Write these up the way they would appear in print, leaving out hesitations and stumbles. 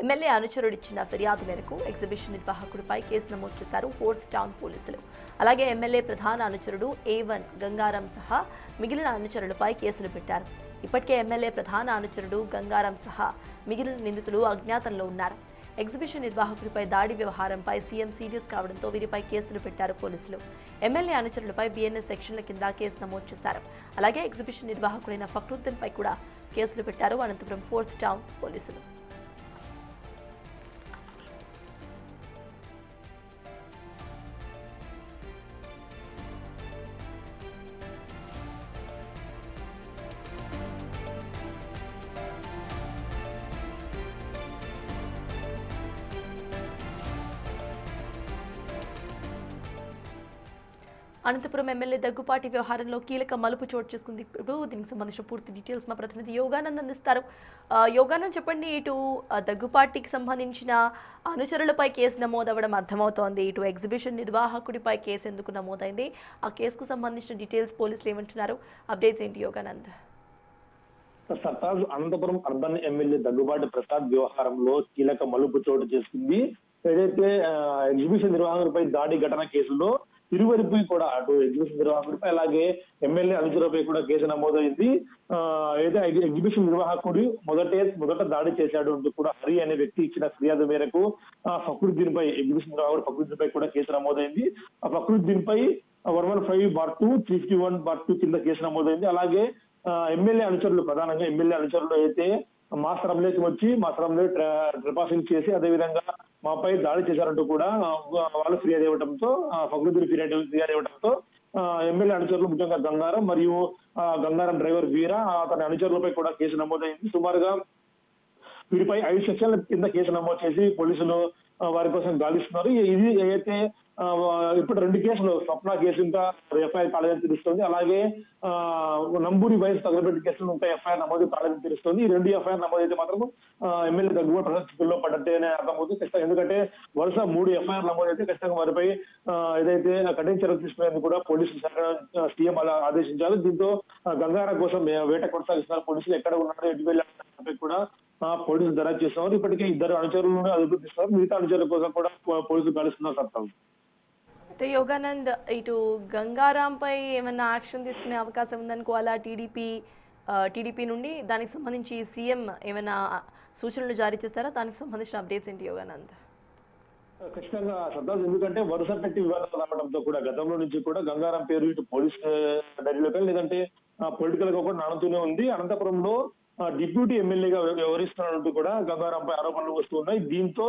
MLA అనుచరుడిచ్చిన ఫిర్యాదు మేరకు exhibition నిర్వాహకుడిపై case నమోదు చేశారు ఫోర్త్ టౌన్ పోలీసులు. అలాగే ఎమ్మెల్యే ప్రధాన అనుచరుడు A1 గంగారాం సహా మిగిలిన అనుచరులపై కేసులు పెట్టారు. ఇప్పటికే ఎమ్మెల్యే ప్రధాన అనుచరుడు గంగారాం సహా మిగిలిన నిందితులు అజ్ఞాతంలో ఉన్నారు. ఎగ్జిబిషన్ నిర్వాహకుడిపై దాడి వ్యవహారంపై సీఎం సీరియస్ కావడంతో వీరిపై కేసులు పెట్టారు పోలీసులు. ఎమ్మెల్యే అనుచరులపై BNS సెక్షన్ల కింద కేసు నమోదు చేశారు. అలాగే ఎగ్జిబిషన్ నిర్వాహకుడైన ఫక్రుద్దీన్ పై కూడా కేసులు పెట్టారు అనంతపురం ఫోర్త్ టౌన్ పోలీసులు. అనంతపురం ఎమ్మెల్యే దగ్గుపాటి వ్యవహారంలో కీలక మలుపు చోటు చేసుకుంది. ఇప్పుడు దీనికి సంబంధించిన పూర్తి డీటెయిల్స్ మా ప్రతినిధి యోగానంద్ అందిస్తారు. యోగానంద్ చెప్పండి, ఇటు దగ్గుపాటికి సంబంధించిన అనుచరులపై కేసు నమోదవ్వడం అర్థమవుతోంది. ఇటు ఎగ్జిబిషన్ నిర్వాహకుడిపై కేసు ఎందుకు నమోదైంది, ఆ కేసుకు సంబంధించిన డీటెయిల్స్ పోలీసులు ఏమంటున్నారు, అప్డేట్స్ ఏంటి యోగానంద్? సర్తాజ్ అనంతపురం అర్బన్ ఎమ్మెల్యే దగ్గుబాటి ప్రసాద్ వ్యవహారంలో కీలక మలుపు చోటు చేసుకుంది. ఏదైతే ఎగ్జిబిషన్ నిర్వాహకుడిపై దాడి ఘటన కేసులో ఇరువైపు కూడా అటు ఎగ్జిబిషన్ నిర్వాహకుడిపై అలాగే ఎమ్మెల్యే అనుచరులపై కూడా కేసు నమోదైంది. అయితే ఎగ్జిబిషన్ నిర్వాహకుడు మొదట దాడి చేశాడు అంటూ కూడా హరి అనే వ్యక్తి ఇచ్చిన ఫిర్యాదు మేరకు ఫక్రుద్దీన్ పై ఎగ్జిబిషన్ నిర్వాహకుడు ఫక్రుద్దీన్ పై కూడా కేసు నమోదైంది. ఆ ఫక్రుద్దీన్ పై 115/2 351/2 కింద కేసు నమోదైంది. అలాగే ఎమ్మెల్యే అనుచరులు ప్రధానంగా ఎమ్మెల్యే అనుచరులు అయితే మాస్టర్ అమలేకి వచ్చి మాస్టర్ అమలే ట్రెపాసింగ్ చేసి అదేవిధంగా మాపై దాడి చేశారంటూ కూడా వాళ్ళు ఫిర్యాదు ఇవ్వడంతో ఫక్రుద్దీన్ ఫిర్యాదు ఇవ్వడంతో ఎమ్మెల్యే అనుచరులు ముఖ్యంగా గంగారం మరియు గంగారం డ్రైవర్ వీర అతని అనుచరులపై కూడా కేసు నమోదైంది. సుమారుగా వీరిపై 5 సెక్షన్ల కింద కేసు నమోదు చేసి పోలీసులు వారి కోసం గాలిస్తున్నారు. ఇది అయితే ఇప్పుడు 2 కేసులు స్వప్న కేసు ఇంకా ఎఫ్ఐఆర్ కాలేదని తెలుస్తోంది. అలాగే నంబూరి వయసు తగలబెట్టి కేసులు ఇంకా ఎఫ్ఐఆర్ నమోదు కాలేదని తెలుస్తోంది. ఈ 2 ఎఫ్ఐఆర్ నమోదు అయితే మాత్రం ఎమ్మెల్యే దగ్గుబాటి పరిస్థితుల్లో పడ్డట్టేనే అర్థమవుతుంది. ఖచ్చితంగా ఎందుకంటే వరుస 3 ఎఫ్ఐఆర్ నమోదు అయితే ఖచ్చితంగా వారిపై ఏదైతే కఠిన చర్యలు తీసుకునేందుకు కూడా పోలీసులు సీఎం అలా ఆదేశించారు. దీంతో గంగారం కోసం వేట కొనసాగిస్తున్నారు పోలీసులు. ఎక్కడ ఉన్నారో ఎటు వెళ్ళాలని కూడా పోలీసులు దర్యాప్తు చేస్తున్నారు. ఇప్పటికే 2 అనుచరులను అదుపు తీస్తున్నారు. మిగతా అనుచరుల కోసం కూడా పోలీసులు గాలిస్తున్నారు. సత్తం అయితే యోగానంద్, ఇటు గంగారాంపై ఏమైనా యాక్షన్ తీసుకునే అవకాశం ఉందనుకోవాలా టీడీపీ నుండి? దానికి సంబంధించి సీఎం ఏమైనా సూచనలు జారీ చేస్తారా? దానికి సంబంధించిన అప్డేట్స్ ఏంటి యోగానంద్? ఖచ్చితంగా సర్దార్, ఎందుకంటే వరుస పెట్టి వివాదాలు రావడంతో కూడా గతంలో నుంచి కూడా గంగారాం పేరు ఇటు పోలీస్ డైరీలో లేదంటే పొలిటికల్ గా కూడా నానుతూనే ఉంది. అనంతపురంలో డిప్యూటీ ఎమ్మెల్యేగా వ్యవహరిస్తున్నట్టు కూడా గంగారాంపై ఆరోపణలు వస్తున్నాయి. దీంతో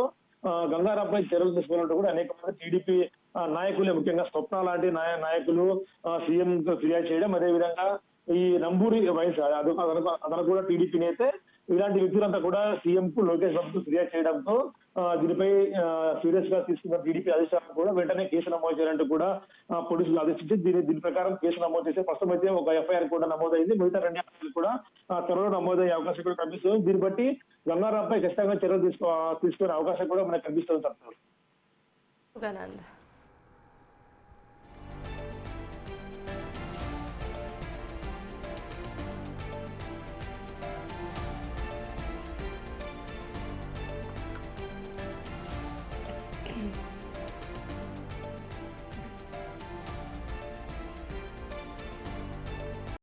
గంగారాంపై చర్యలు తీసుకోవాలంటూ కూడా అనేక మంది టీడీపీ నాయకులే, ముఖ్యంగా స్వప్న లాంటి నాయకులు సీఎం ఫిర్యాదు చేయడం, అదేవిధంగా ఈ నంబూరి వయసు అతను కూడా టీడీపీ నేతే, ఇలాంటి వ్యక్తులంతా కూడా సీఎం కు లోకేష్ బాబుకు ఫిర్యాదు చేయడంతో దీనిపై సీరియస్ గా తీసుకున్న టీడీపీ అధిష్టానం కూడా వెంటనే కేసు నమోదు చేయాలంటూ కూడా పోలీసులు ఆదేశించి దీని ప్రకారం కేసు నమోదు చేస్తే ప్రస్తుతం అయితే ఒక ఎఫ్ఐఆర్ కూడా నమోదైంది. మిగతా 2 ఎఫ్ఐఆర్ కూడా త్వరలో నమోదయ్యే అవకాశం కూడా కనిపిస్తుంది. దీన్ని బట్టి గంగారాంపై ఖచ్చితంగా చర్యలు తీసుకునే అవకాశం కూడా మనకు కనిపిస్తుంది.